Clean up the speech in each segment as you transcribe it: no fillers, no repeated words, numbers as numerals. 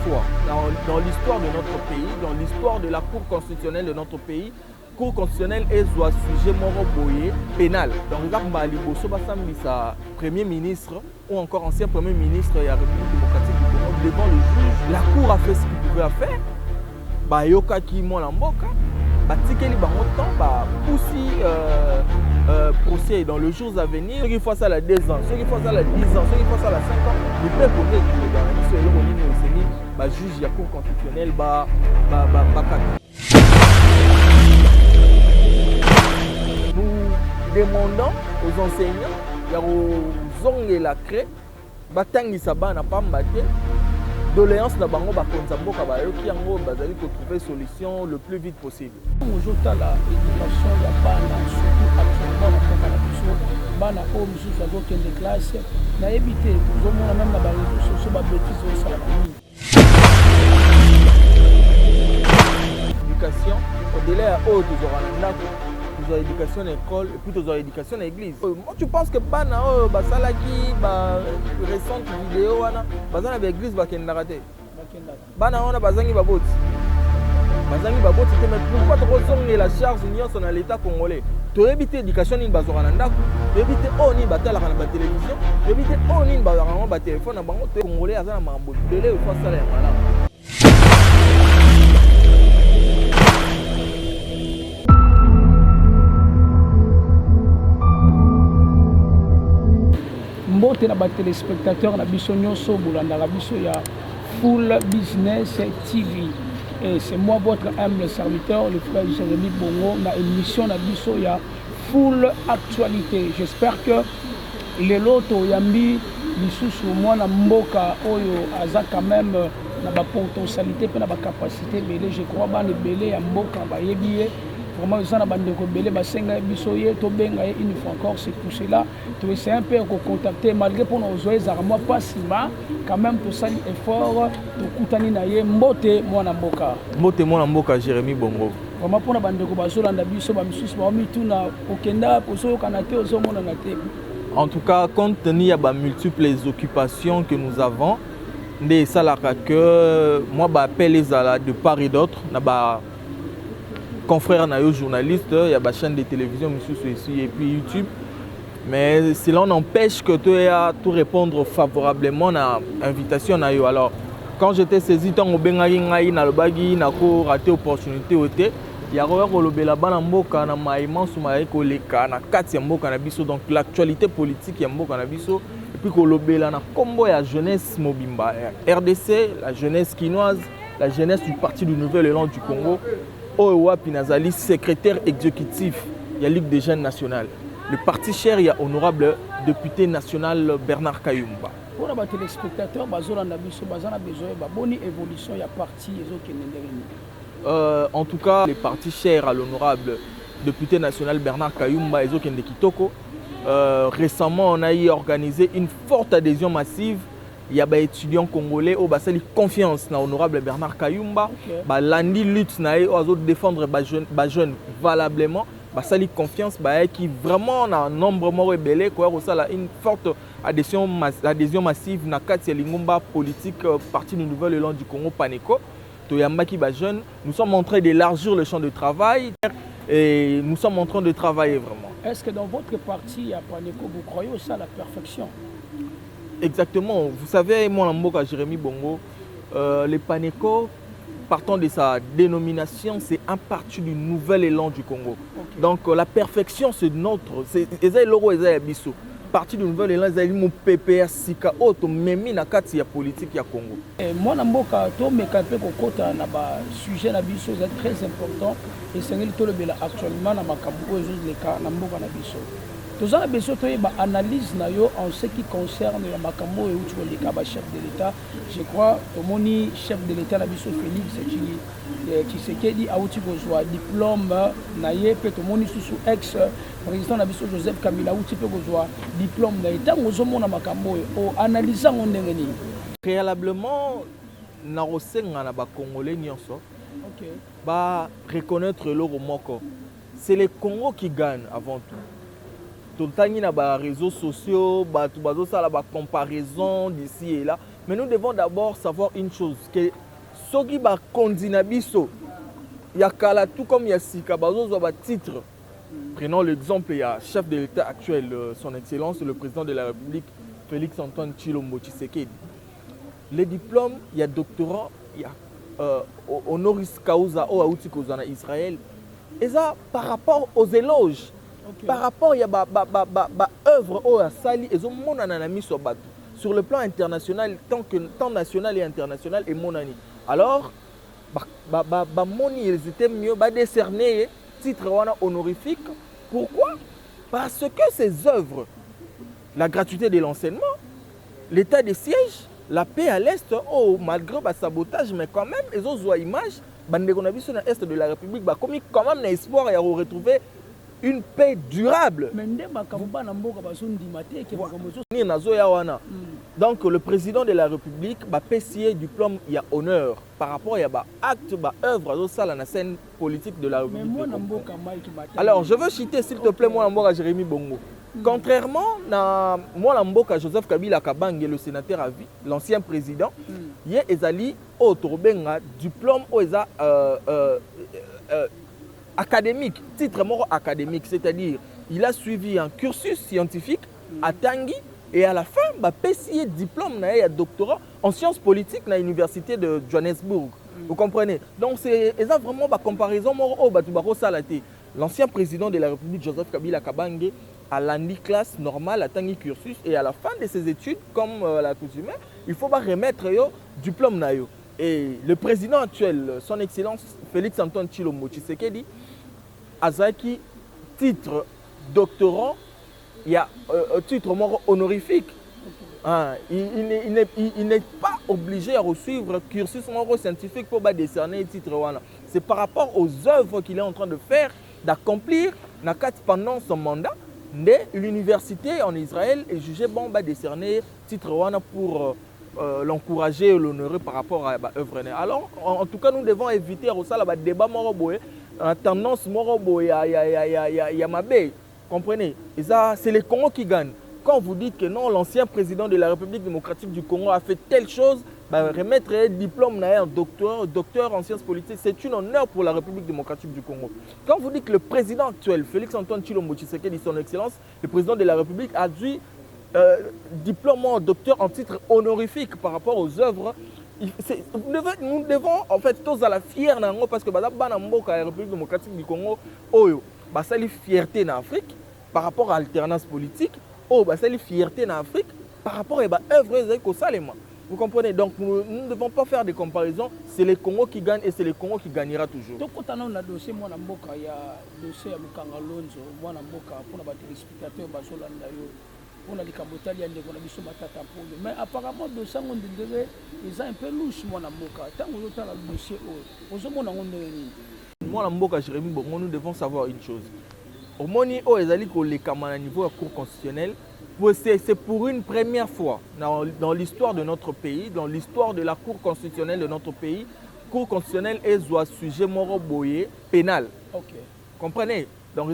fois dans l'histoire de notre pays, dans l'histoire de la Cour constitutionnelle de notre pays, Cour constitutionnelle est un sujet moro boyé pénal. Donc, Mali Bosso Bassambisa, Premier ministre ou encore ancien Premier ministre de la République démocratique du Congo, devant le juge, la Cour a fait ce qu'il pouvait faire. Bah, yoka ki mo lamboka, bah, tikeli bango temps, bah, poussi procès dans les jours à venir. Ceux qui font ça à 2 ans, ceux qui font ça à 10 ans, ceux qui font ça à 5 ans, le peuple est le bah, juge de la Cour constitutionnelle, bah, nous demandons aux enseignants, aux ongles et la craie, batangi saba na pas mbaté, doléance na bango ba konzamboka ba yoki yango bazali ko trouver solution le plus vite possible. Ojota la éducation ya bana surtout actuellement na kaka na biso bana ko misusu azokende classe na éviter ozomona même na ba réseaux sociaux ba bêtises au sala nini. Éducation au-delà ya haute aux tu as éducation à l'école et puis tu as éducation à l'église. Moi, tu penses que bana basalaki ba récente vidéo wana bazana ba église ba kendaraté. Bana wana bazangi baboti. Bazangi baboti te mais pourquoi tu ressens la charge nyonso na l'état congolais. Tu éviter éducation ni bazora na ndako, tu éviter oni batala na ba télévision, tu éviter oni bazara ba téléphone na bango congolais azana mambo télé ou face à la malamu. Mbote na ba téléspectateurs na biso nyonso bolanda la biso ya Full Business TV et c'est moi votre humble serviteur le frère Jérémy Bongo na émission na biso ya Full Actualité. J'espère que les loto yambi lisusu mwana mboka oyo aza quand même na ba potentialité pe na ba capacité belé je crois ba ne belé ya mboka ba yebié vraiment ils ont abandonné ko belé ba senga biso ye to benga ye une fois encore. C'est pour cela tu essaies un peu de contacter malgré pour nos oeufs armois pas si mal quand même pour ça effort to kutani na ye mbote mwana mboka Jérémy Bongo vraiment pour na bande ko bazolanda biso ba misusu ba mi tuna okenda poso kanate ozomona na te. En tout cas, compte tenu de multiples occupations que nous avons, des salariés que moi j'appelle les de part et d'autre, confrères journalistes, il y a des chaînes de télévision ici et puis YouTube. Mais cela n'empêche que tu aies tout répondre favorablement à l'invitation. Alors, quand j'étais saisi, tant au Bengaï, na le bagui, na ko raté opportunité oté. Il y a un bana mboka na maïman soumaye koleka na kati ya mboka na biso donc l'actualité politique ya mboka na biso et puis kolobela na kombo ya jeunesse mobimba RDC, la jeunesse quinoise, la jeunesse du parti du Nouvel Élan du Congo. Owa Pinazali, secrétaire exécutif de la Ligue des jeunes nationales. Le parti cher, il y a honorable député national Bernard Kayumba. Pour les téléspectateurs, bazolanda biso bazana besoin ba bonne évolution ya parti ezokendeli. En tout cas, les partis chers à l'honorable député national Bernard Kayumba et Zokende Kitoko, récemment on a organisé une forte adhésion massive. Il y a des étudiants congolais qui ont confiance dans l'honorable Bernard Kayumba. L'andi lutte pour défendre les jeunes valablement. Ça a confiance qui vraiment a un nombre de rebelles qui a une forte adhésion massive dans la Lingomba politique parti du Nouvel Élan du Congo Paneco. Nous sommes en train d'élargir le champ de travail et nous sommes en train de travailler vraiment. Est-ce que dans votre parti à Paneco, vous croyez aussi à la perfection? Exactement. Vous savez, moi, Mboka Jérémy Bongo, les Paneco, partant de sa dénomination, c'est un parti du Nouvel Élan du Congo. Okay. Donc la perfection, c'est notre. C'est le parti du Nouvel Élan, c'est mon PPR Sika Auto, même na kati ya politique ya Congo. Moi, Mboka, to me kapé ko kota na ba sujet na biso c'est très important et c'est ngeli to le bela actuellement na makambo ozo le ka na Mboka na biso. Tous les besoins de analyse en ce qui concerne le makambo et où le chef de l'État. Je crois que mon chef de l'État, Félix Tshisekedi, a eu diplôme naie peut mon sous ex président Joseph Kabila a eu diplôme d'État. Nous avons makambo et analysant on est préalablement na rosenga na ba congolais nyonso. OK. Ba reconnaître leur moko. C'est les Congo qui gagnent avant tout. Tout le temps, il y a des réseaux sociaux, il y a des comparaisons d'ici et là. Mais nous devons d'abord savoir une chose, que ceux qui va condamner biso, il y a kala tout comme il y a sika bazo ba titre. Prenons l'exemple, il y a chef de l'État actuel, son Excellence, le président de la République, Félix Antoine Tshilombo Tshisekedi. Les diplômes, il y a doctorat, il y a honoris causa au Aouti Kozana Israël. Et ça, par rapport aux éloges, par rapport à œuvre au Sali, et mon ananami sur bateau. Sur le plan international, tant national et international, et mon ani. Alors, moni, ils étaient mieux décernés titre honorifique. Pourquoi? Parce que ces œuvres, la gratuité de l'enseignement, l'état des sièges, la paix à l'Est, malgré le sabotage, mais quand même, ils ont une image, sur l'Est de la République, comme quand même l'espoir de retrouver une paix durable. Donc le président de la République va payer diplôme, il y a honneur par rapport à acte, œuvre à la scène politique de la République. Alors je veux citer s'il te plaît moi Jérémy Bongo. Contrairement à moi Joseph Kabila Kabange, le sénateur à vie, l'ancien président, il y a ezali autobenga diplôme académique, titre mort académique, c'est-à-dire il a suivi un cursus scientifique à Tanguy et à la fin bah PCA diplôme na et doctorat en sciences politiques à l'université de Johannesburg. Vous comprenez? Donc c'est vraiment la comparaison mort l'ancien président de la République Joseph Kabila Kabange à l'année classe normale à Tanguy cursus et à la fin de ses études comme la coutume, il faut remettre le diplôme na yo. Et le président actuel, son Excellence Félix Antoine Tshilombo Tshisekedi, Azaki, titre doctorant, il y a titre honorifique. Il n'est pas obligé à suivre un cursus scientifique pour décerner un titre. C'est par rapport aux œuvres qu'il est en train de faire, d'accomplir pendant son mandat. L'université en Israël est jugée bon décerner titre pour l'encourager et l'honorer par rapport à l'œuvre. Alors, en tout cas, nous devons éviter le débat moroboé, la tendance moroboé, il y a ma baie. Comprenez? Et ça, c'est les Congo qui gagnent. Quand vous dites que non, l'ancien président de la République démocratique du Congo a fait telle chose, remettre un diplôme à un docteur en sciences politiques, c'est un honneur pour la République démocratique du Congo. Quand vous dites que le président actuel, Félix Antoine Tshilombo Tshisekedi, son Excellence, le président de la République, a dû diplôme docteur en titre honorifique par rapport aux œuvres, nous devons en fait tous à la fière parce que la République démocratique du Congo, c'est la fierté en Afrique par rapport à l'alternance politique, c'est la fierté en Afrique par rapport à l'œuvre. Vous comprenez? Donc nous ne devons pas faire des comparaisons. C'est les Congo qui gagnent et c'est les Congo qui gagnera toujours. Donc quand on a dossier moi namboka il y a dossier à Mukangalonzo, moi namboka pour les téléspectateurs bazolanda yo, pour les Kambotali ande ko na biso matata ponyo. Mais apparemment dossier on dirait ils un peu louche moi namboka. Tant on entend le dossier ozomona ngonde ni. Moi namboka Jérémy Bongo, nous devons savoir une chose. Au moni o ezali ko le kamana niveau à cour constitutionnelle. C'est pour une première fois dans l'histoire de notre pays, dans l'histoire de la Cour constitutionnelle de notre pays, Cour constitutionnelle est un sujet moroboyé pénal. Okay. Comprenez? Donc,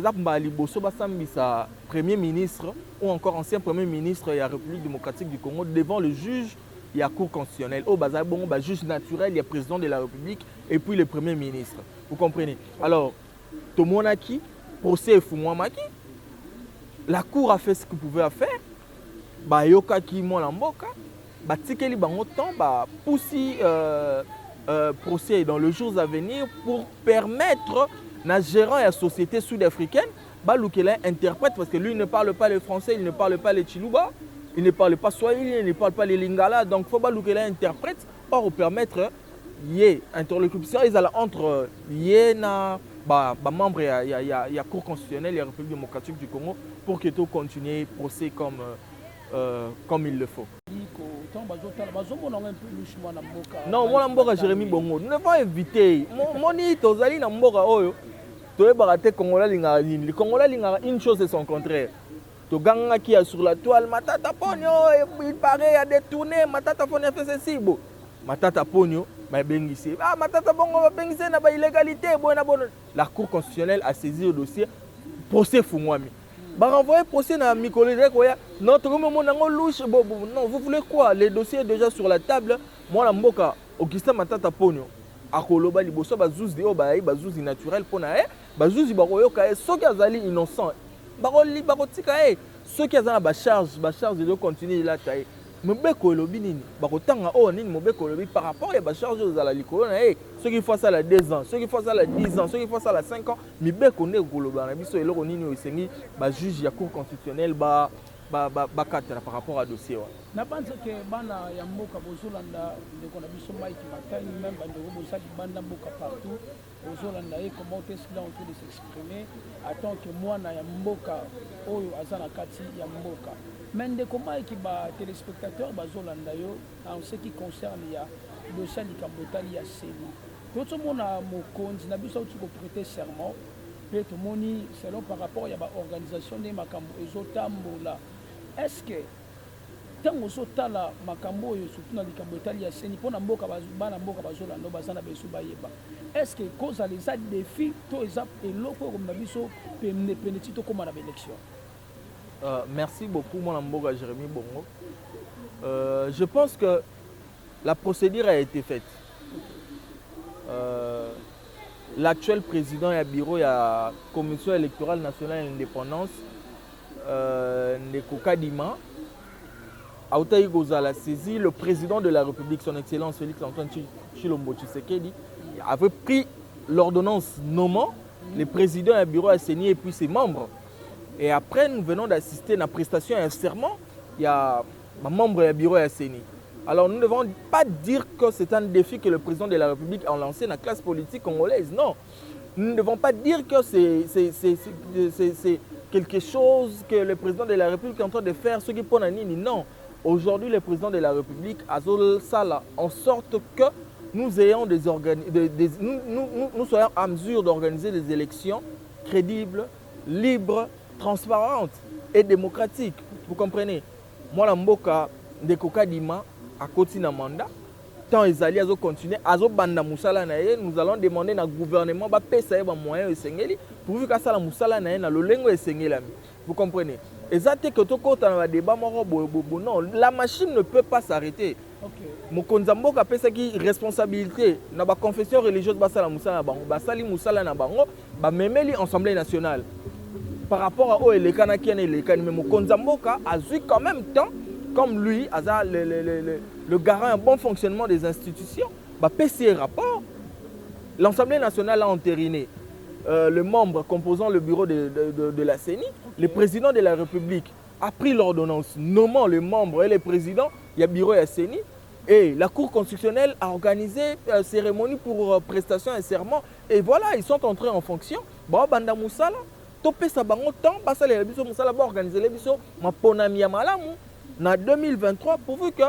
sa Premier ministre ou encore ancien Premier ministre de la République démocratique du Congo devant le juge et la Cour constitutionnelle. Au juge naturel, il y a le président de la République et puis le Premier ministre. Vous comprenez? Alors, Tomonaki, procès Fumwamaki, la Cour a fait ce qu'il pouvait faire. Yoka ki mona mboka, tikeli bango temps, poussi procès dans les jours à venir pour permettre na gérant la société sud-africaine, l'oukel interprète parce que lui ne parle pas le français, il ne parle pas le chiluba, il ne parle pas swahili, il ne parle pas le lingala, donc il faut l'oukel interprète pour permettre yé interlocution entre yé na membre il y a Cour constitutionnelle et la République démocratique du Congo pour que tout continue procès comme il le faut. Non, moi namboka Jérémy Bongo, nous devons éviter. Moni tozali namboka oyo, toyebaka te Congolais lingaka nini. Les Congolais lingaka une chose et son contraire. Toganga qui est sur la toile, Matata Ponyo, il paraît a détourné, Matata Ponyo a fait ceci. Matata Ponyo, Matata Bongo va bengise na ba illégalité. La Cour constitutionnelle a saisi le dossier procès Fumwami. Bah renvoyer procès à mes collègues, notre louche, non, vous voulez quoi? Les dossiers déjà sur la table. Moi, la mboka, Augustin Matata Pogno, à Koloba, Liboso, Bazouz, Bazouz naturel, Ponae, Bazouz, Baroyoka, ceux qui sont innocents, Baroli, Barotika, ceux qui ont la charge de continuer là. Mobeko lobi nini bakotanga o nini mobeko lobi par rapport à la charge aux la likolo na ceux qui font ça à 2 ans, ceux qui font ça à 10 ans, ceux qui font ça à 5 ans, mibeko ne koloba na biso eloko nini osengi ba juge ya cour constitutionnelle ba katela par rapport à dossier wa. Na pense que bana ya mboka bozolanda de kona biso Mike Matani même bandeko bosaki banda mboka partout bozolanda et comment est-ce qu'il est en train de s'exprimer attend que moi na ya mboka oyo azana kati ya mboka. Mais de comment est-ce que les téléspectateurs bazolanda yo en ce qui concerne ya dossier likambotali ya Seni. Tout le monde a mokonzi na biso tu ko prêter serment pe to moni selon par rapport ya ba organisation de makambo ezotambola. Est-ce que tant ozotala makambo oyo surtout na likambo etali ya Seni mpona mboka bana mboka bazolanda bazana beso bayeba est-ce que cause les défis to eza eloko comme na biso pene tito koma na élection. Merci beaucoup mon mboka Jérémy Bongo. Je pense que la procédure a été faite. L'actuel président et bureau de la Commission électorale nationale d'indépendance Ndeko Kadima Aoutaï Gozala saisi le président de la République, son Excellence Félix Antoine Tshilombo Tshisekedi, avait pris l'ordonnance nommant le président et bureau à Seni et puis ses membres. Et après, nous venons d'assister à la prestation et un serment. Il y a un membre du bureau à Seni. Alors, nous ne devons pas dire que c'est un défi que le président de la République a lancé dans la classe politique congolaise. Non. Nous ne devons pas dire que c'est quelque chose que le président de la République est en train de faire, ce qui est pour Nini. Non. Aujourd'hui, le président de la République a fait ça en sorte que nous ayons nous soyons en mesure d'organiser des élections crédibles, libres, transparentes et démocratiques. Vous comprenez? Moi, la mboka de Kokadima à côté d'un mandat, tant les alliés ont continué, nous allons demander au gouvernement de payer des moyens pourvu que ça la musala na le lengo esengeli. Vous comprenez? Exactement que tout côté dans le débat non, la machine ne peut pas s'arrêter. Mokonza mboka pesa ki responsabilité na ba confession religieuse basala musala bango basali musala na bango ba memeli assemblée nationale par rapport à Oelekana qui est Elekani mais mokonza mboka a vu quand même temps comme lui a le garant un bon fonctionnement des institutions ba PC rapport l'Assemblée nationale a entériné le membre composant le bureau de la CENI, le président de la République a pris l'ordonnance nommant les membres et les présidents, il y a bureau et CENI, et la Cour constitutionnelle a organisé une cérémonie pour prestation et serment, et voilà, ils sont entrés en fonction. Bon, Banda Moussala, topé sa bango temps, basa les biso Moussala va organiser les biso, ma ponami ya malamu, na 2023, pourvu que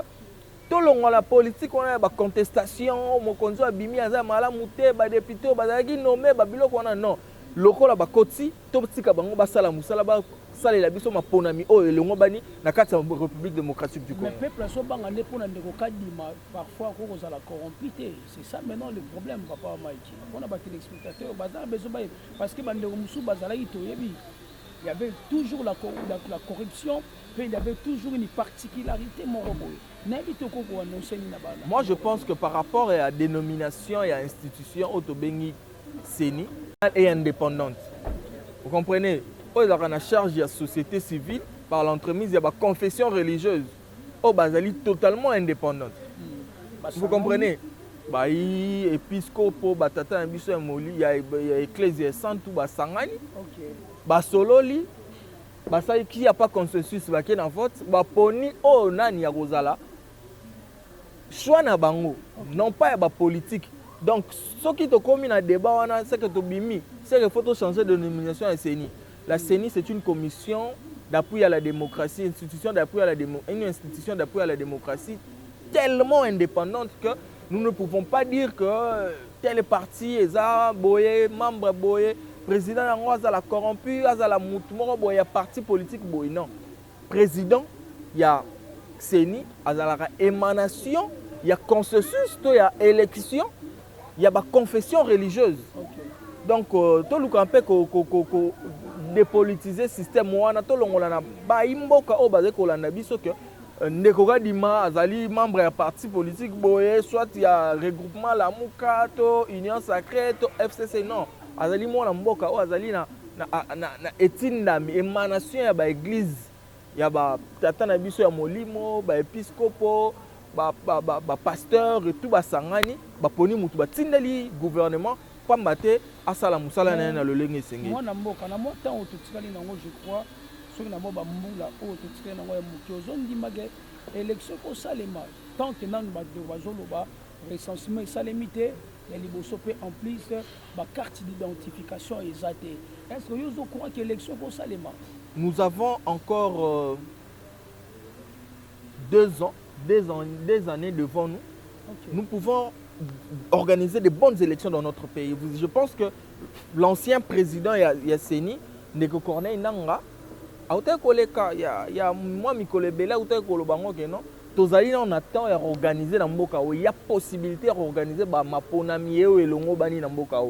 tout le monde la politique, on a une contestation, mon conzo a bimi aza malamu te, ba député, ba zaki nommé, ba bilo qu'on a non. Loko la ba koti, to petit kabango ba sala musala ba sala la biso ma ponami o le ngobani na kati ya République démocratique du Congo. Mais peuple so banga ne pona ndeko kadima parfois ko za la corrompité, c'est ça maintenant le problème papa Mike. On a ba téléspectateurs bazar beso ba parce que bandeko musu bazala ito yebi. Il y avait toujours la corruption, puis il y avait toujours une particularité moroboy. Moi, je pense que par rapport à la dénomination et à l'institution Otobengi Seni est indépendante. Vous comprenez? Il y a une charge de la société civile par l'entremise de la confession religieuse. Oh, Bazali totalement indépendante. Vous comprenez? Il y a épiscopo, batata, il y a ecclésia santu, basangani, basololi, basali qui a pas consensus, baké dans vote, baponi oh nani ya rozala. Choix na bango, non pas la politique. Donc, ce qui te commis dans le débat, c'est que tu bimi, c'est qu'il faut changer de dénomination à la CENI. La CENI, c'est une commission d'appui à la démocratie, une institution d'appui à la démocratie tellement indépendante que nous ne pouvons pas dire que tel parti est boyé, membre boyé, président est la corrompu, est la moutoumoro boyé, parti politique boyé. Non. Président, il y a CENI, il y a émanation, il y a consensus, il y a élection, il y a confession religieuse. Donc, tout le campé dépolitiser le système. On a tout le monde baimboka o bazé kolanda biso que ndeko dima azali membre ya parti politique boye soit il y a regroupement la Mukato, Union Sacrée, FCC non. Azali mwana mboka o azali na etindami émanation ya ba église ya ba tata na biso ya molimo ba épiscopo ba pasteur et tout ba sangani ba poni mutu ba tindeli gouvernement pamba te asala musala na lolenge senge mwana mboka na mota o tutikali nango je crois soki na mo ba mbula o tutikali nango ya muki ozondima ke élection ko salema tant que nanu ba de bazoloba recensement esalemi te ya liboso pe en plus ba carte d'identification ezate. Est-ce que vous croyez que l'élection pour Salema? Nous avons encore 2 années devant nous. Okay. Nous pouvons organiser de bonnes élections dans notre pays. Je pense que l'ancien président Yasseni, Ndeko Corneille Nanga, il y a moi Mikole Bela, tozali on attend à organiser dans Mboka. Il y a possibilité d'organiser Maponami et Longo Bani dans Mboka.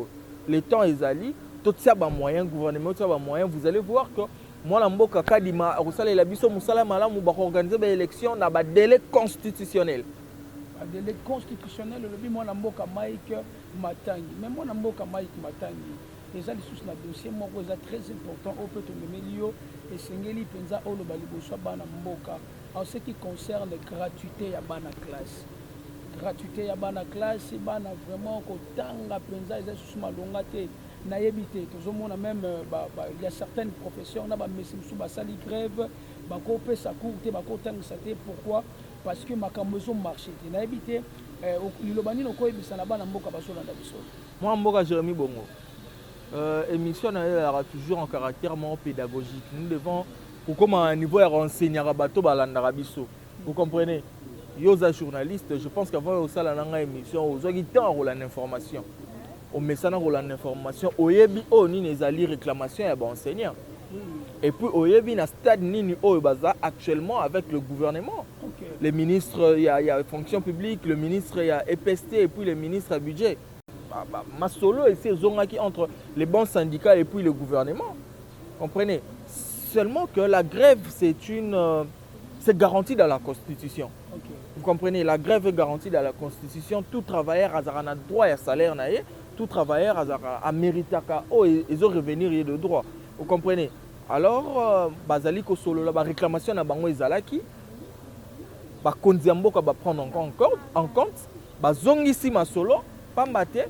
Le temps est allé. Tout ça ba moyen gouvernement tout ça ba moyen vous allez voir que moi la mboka kadima rusala la biso musala malamu ba organiser ba élection na ba délai constitutionnel. Un délai constitutionnel le bi moi la mboka Mike Matangi même moi la mboka Mike Matangi les ali sous na dossier moi c'est très important au peut melio et sengeli penza o lo ba liboso bana mboka en ce qui concerne gratuité ya bana classe. Gratuité ya bana classe bana vraiment ko tanga penza les sous malonga te naïbité, tout le monde même, il y a certaines professions, on a des grève, des sa courte, pourquoi? Parce que ma camoison marché. Naïbité, l'Ilobani, on a des là-bas, moi, Mboka Jérémy Bongo, émission aura toujours un caractère pédagogique. Nous devons, comme à un niveau renseigner à bateau, vous comprenez? Yosa journaliste, je pense qu'avant ça, la émission, aux gens l'information. Au message de l'information, au yebi o ni nezali réclamation ya enseignant. Et puis au yebi na stade ni o baza actuellement avec le gouvernement. Okay. Les ministres il y a fonction publique, le ministre il y a EPST et puis le ministre budget. Ma solo et c'est zongaki entre les bons syndicats et puis le gouvernement. Comprenez? Seulement que la grève c'est garanti dans la Constitution. Okay. Vous comprenez? La grève est garantie dans la Constitution. Tout travailleur a droit à salaire naie. Tout travailleur a mérité ils ont revenir de droit. Vous comprenez? Alors, bazali ko solo la réclamation na bango ezalaki ba konziambo ka ba prendre en compte ba zongisi ma solo pambate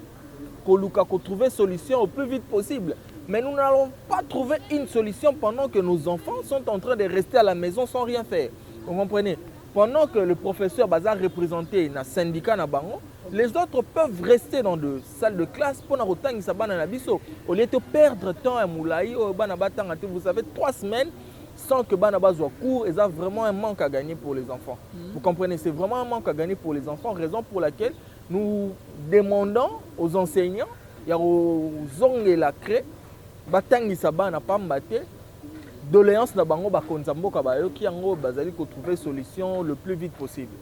ko luka ko trouver solution au plus vite possible. Mais nous n'allons pas trouver une solution pendant que nos enfants sont en train de rester à la maison sans rien faire. Vous comprenez? Pendant que le professeur Baza représenté dans le syndicat na bango, les autres peuvent rester dans des salles de classe pour n'attendre ça bana na biso. Au lieu de perdre temps à moulaï au bana batanga, vous savez 3 semaines sans que bana bazwa cours, et ça vraiment un manque à gagner pour les enfants. Vous comprenez, c'est vraiment un manque à gagner pour les enfants, raison pour laquelle nous demandons aux enseignants, il y a aux ongles et la crée, batangi ça bana pambate. Doléance na bango ba konzambo ka ba yo ki yango bazali ko trouver solution le plus vite possible.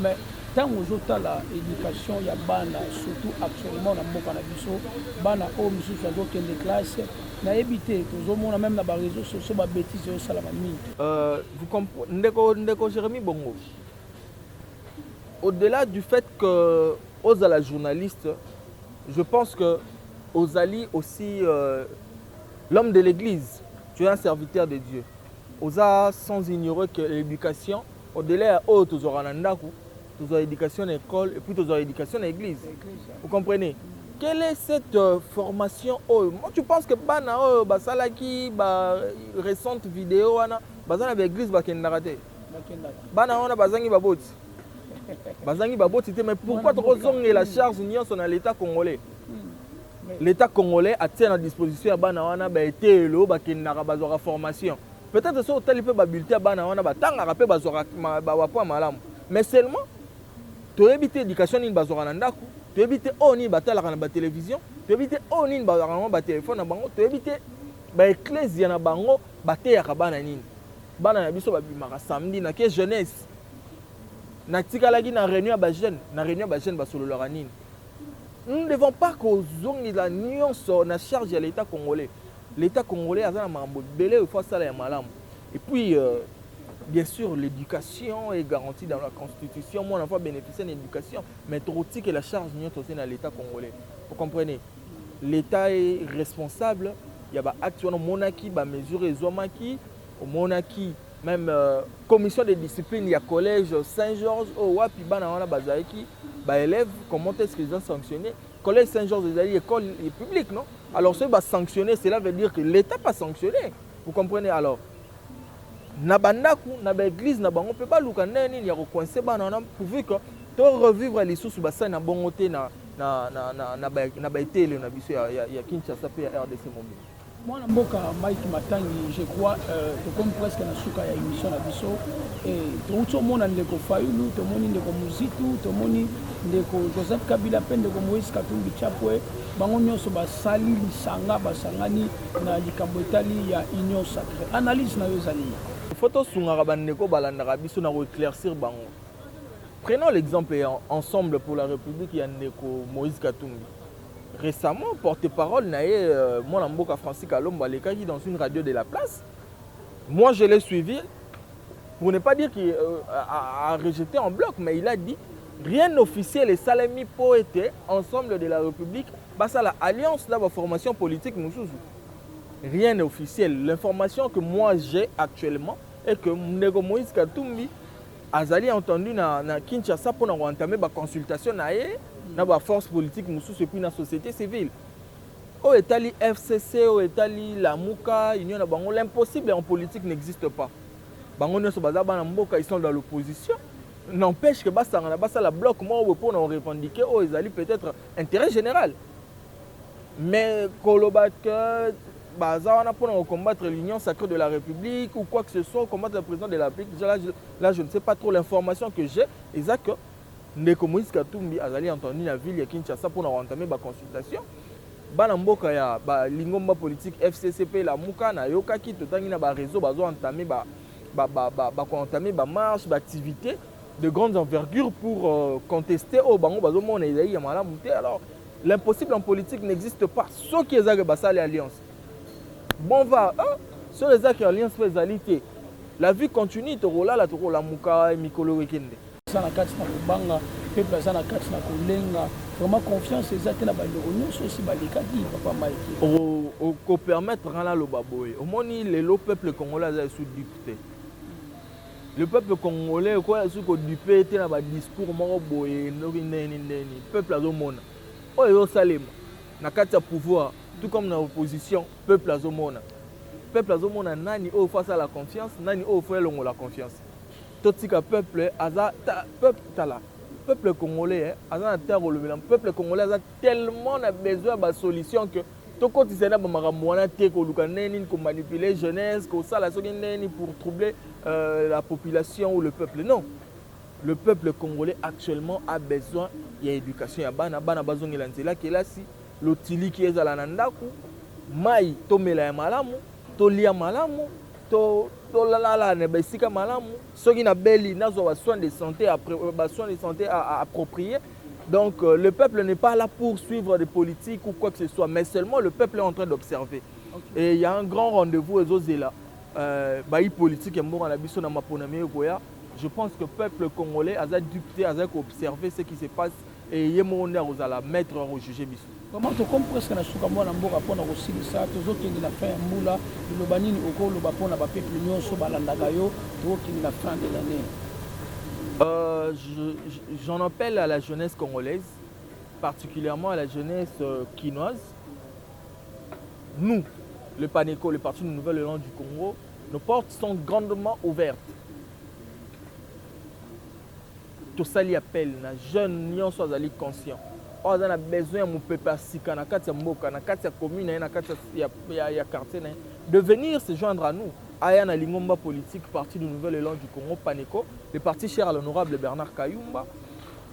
Mais tant aux la éducation ya bana surtout actuellement na mboka na biso bana o mususu azoke de classe na éviter tozomona même na ba réseaux sociaux ba bêtises yo sala mingi. Vous comprenez ndeko Jérémy Bongo. Au-delà du fait que aux la journaliste, je pense que aux ali aussi l'homme de l'église. Tu es un serviteur de Dieu. Osa sans ignorer que l'éducation, au-delà de tu auras l'éducation à l'école et puis tu auras l'éducation à l'église. Vous comprenez? Quelle est cette formation? Moi, tu penses que bana basalaki récente vidéo wana bazana l'église bakendaraté. Bana wana bazangi baboti. Bazangi baboti mais pourquoi tu rezonges la charge union sur l'état congolais? L'État congolais a tenu à disposition à Banawana été le bakendara bazora formation. Peut-être que tel peut bulletin à Banawana batanga rapé bazora bawapo malam. Mais seulement tu évites l'éducation ni bazora nandaku, tu évites oni batala na ba télévision, tu évites oni bazora ba téléphone na bango, tu évites ba ecclésia na bango baté ya bana nini. Bana na biso babimaka samedi na ke jeunesse. Na tikalaki na réunion ba jeune basolo la nini. Nous ne devons pas causer la nuance sur la charge de l'État congolais. l'État congolais a un mambo belé il faut ça la malam. Et puis bien sûr l'éducation est garantie dans la constitution. Moi on va bénéficier de l'éducation, mais trop que la charge n'y est aussi dans l'État congolais. Vous comprenez? L'État est responsable. Il y a actuellement monaki, ba mesure ezomaki, au monaki même commission de discipline, il y a collège Saint-Georges, au wapi bana wana bazaiki, ba élèves comment est-ce qu'ils ont sanctionné? Collège Saint-Georges des école publique, non? Alors ceux va sanctionner, cela veut dire que l'État pas sanctionné. Vous comprenez? Alors na bandaku, na ba église, na bango peut pas luka neni ya recoincer bana wana pourvu que to revivre les sous ba ça na bongoté na ba etele na biso ya Kinshasa pe ya RDC mobile. Moi, je Mike Matangi, je crois, comme presque dans suka ya émission na biso et tout le monde ndeko Fayulu, tout le monde ndeko Muzitu, tout le monde ndeko Joseph Kabila pe ndeko Moïse Katumbi Chapwe, bango nyonso basali lisanga basangani na likambo etali ya union sacrée. Analyse na yo ezali. Photo sungaka bandeko balandaka biso na éclaircir bango. Prenons l'exemple ensemble pour la République ya ndeko Moïse Katumbi. Récemment, porte-parole, mon amboka Francis Kalomba, qui dans une radio de la place. Moi, je l'ai suivi, pour ne pas dire qu'il a rejeté en bloc, mais il a dit rien d'officiel et salami poété ensemble de la République, bah ça l'alliance de la formation politique nous joue. Rien d'officiel. L'information que moi j'ai actuellement est que Ndeko Moïse Katumbi Azali entendu na Kinshasa pour entamer la consultation na la force politique et puis la société civile. Au État FCC, au État la Mouka, l'impossible en politique n'existe pas. Ils sont dans l'opposition. N'empêche que la bloc moi pour nous revendiquer peut-être intérêt général. Mais pour combattre l'Union sacrée de la République ou quoi que ce soit, combattre le président de la République, là je ne sais pas trop l'information que j'ai. Exact que Ndeko Moïse Katumbi a entendu la ville de Kinshasa pour entamer la consultation. Banamboka ya lingomba politique FCCP la Mouka na yokaki totangi na ba réseau bazo entamer entamer marche, activité de grande envergure pour contester au bango bazo mona ezali ya malamu te. Alors l'impossible en politique n'existe pas. Ce qui est ça l'alliance. Bon va sur les actes alliance présalité. La vie continue to rola la to la Mouka et Mikolo Wekende. Sana kati na kubanga peuple sana kati na kolenga vraiment confiance ezate na bandeko nyonso aussi balekaki papa Mike au permettre là le baboy au moni le peuple congolais a sous dicté le peuple congolais quoi sous ko dupé était na ba discours moko boye neni peuple azomona oyo salema na kati ya pouvoir tout comme na opposition peuple azomona nani o face à la confiance nani o fait la confiance. Totika peuple peuple congolais le peuple congolais a tellement besoin de solution que to kotisena ba makamwana te ko lukaneni ko manipuler jeunesse ko sala so neni pour troubler la population ou le peuple. Non, le peuple congolais actuellement a besoin d'éducation ya bana bazongela nzela kelasi lotili ki ezala na ndaku mai tomela ya malamu tolia malamu to la ne besika malamu soki na beli nazo ba soins de santé appropriés. Donc le peuple n'est pas là pour suivre des politiques ou quoi que ce soit, mais seulement le peuple est en train d'observer. Okay. Et il y a un grand rendez-vous aux Ozela politique et mort na biso na maponami goya. Je pense que le peuple congolais a dû observer ce qui se passe et yemonde ozala mettre au juger biso. Comment tu comprends presque na suka mwana mboka pona kosilisa tozokende na fin ya mbula liloba nini okoloba pona ba peuple nyonso balandaka yo tokende na fin de l'année? J'en appelle à la jeunesse congolaise, particulièrement à la jeunesse quinoise. Nous, le PANECO, le Parti de Nouvelle Élan du Congo, nos portes sont grandement ouvertes. Tout ça lui appelle, les jeunes n'y sont conscients. On a besoin de de venir se joindre à nous. Ayana Lingomba politique, parti du Nouvel Élan du Congo, PANECO, le parti cher à l'honorable Bernard Kayumba.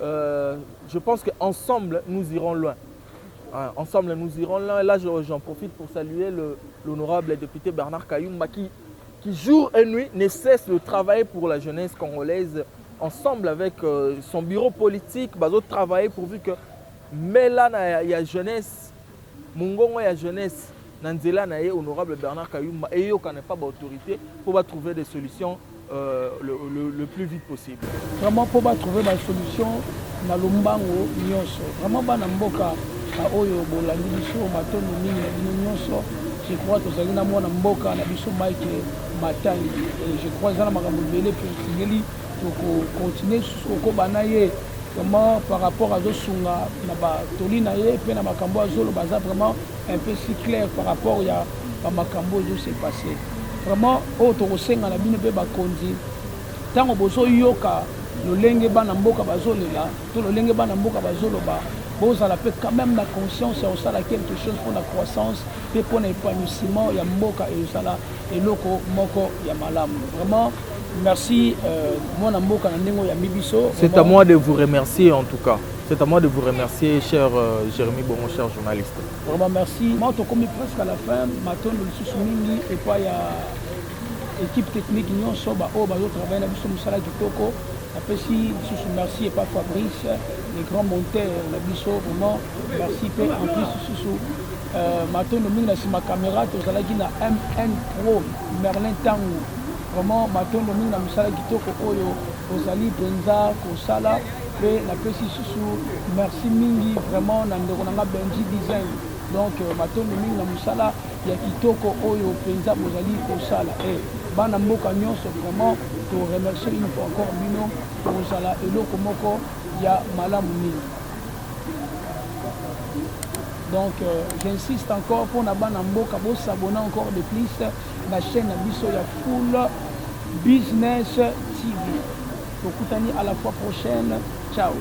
Je pense qu'ensemble, nous irons loin. Ensemble, nous irons loin. Et là, j'en profite pour saluer l'honorable député Bernard Kayumba qui jour et nuit ne cesse de travailler pour la jeunesse congolaise. Ensemble avec son bureau politique, ils travailler pourvu que mais là, il y a jeunesse, Mungongo, il y a jeunesse, Nanzela Naye, honorable Bernard Kayumba, et yo n'est pas d'autorité pour trouver des solutions le plus vite possible. Vraiment pour trouver des solutions dans le mbango nyonso. Vraiment bana mboka oyo bolandi biso matondo mingi na bino nyonso. Je crois que vous avez mwana mboka na biso Mike Matangi. Et je crois que ça na makambo belé pour tingeli pour continuer soko banaye vraiment par rapport à Zosunga na ba tolina ye pe na makambo azolo baza vraiment un peu si clair par rapport ya ba makambo zo s'est passé. Vraiment auto kosenga na bino pe ba kondi tango bozo yoka lolenge bana mboka bazolela to lolenge bana mboka bazoloba bozala pe quand même la conscience ya osala quelque chose pour la croissance et pour l'épanouissement ya mboka et osala eloko moko ya malamu. Vraiment merci mwana mboka na ndengo ya mibiso. C'est à moi de vous remercier en tout cas. C'est à moi de vous remercier, cher Jérémy Bongo, cher journaliste. Vraiment merci. Moi, on commis presque à la fin. Maintenant, le sous-soumis et pas il y a équipe technique qui ont soba au bateau travail na biso musala kitoko. Après si sous merci et pas Fabrice, les grands monteurs la biso vraiment merci pe en plus sous maintenant nous na ma caméra to zala ki na MN Pro Merlin Tango. Vraiment maintenant nous na musala kitoko oyo ozali penza ko sala pe na pesi sous merci mingi vraiment na ndeko na Benji Design. Donc maintenant nous na musala ya kitoko oyo penza bozali ko sala et bana mboka nyonso vraiment to remercier une fois encore bino pour sala eloko moko ya malamu mingi. Donc j'insiste encore pour na bana mboka bo s'abonner encore de plus na chaîne na biso ya Full Business TV. Tokutani à la fois prochaine. Ciao.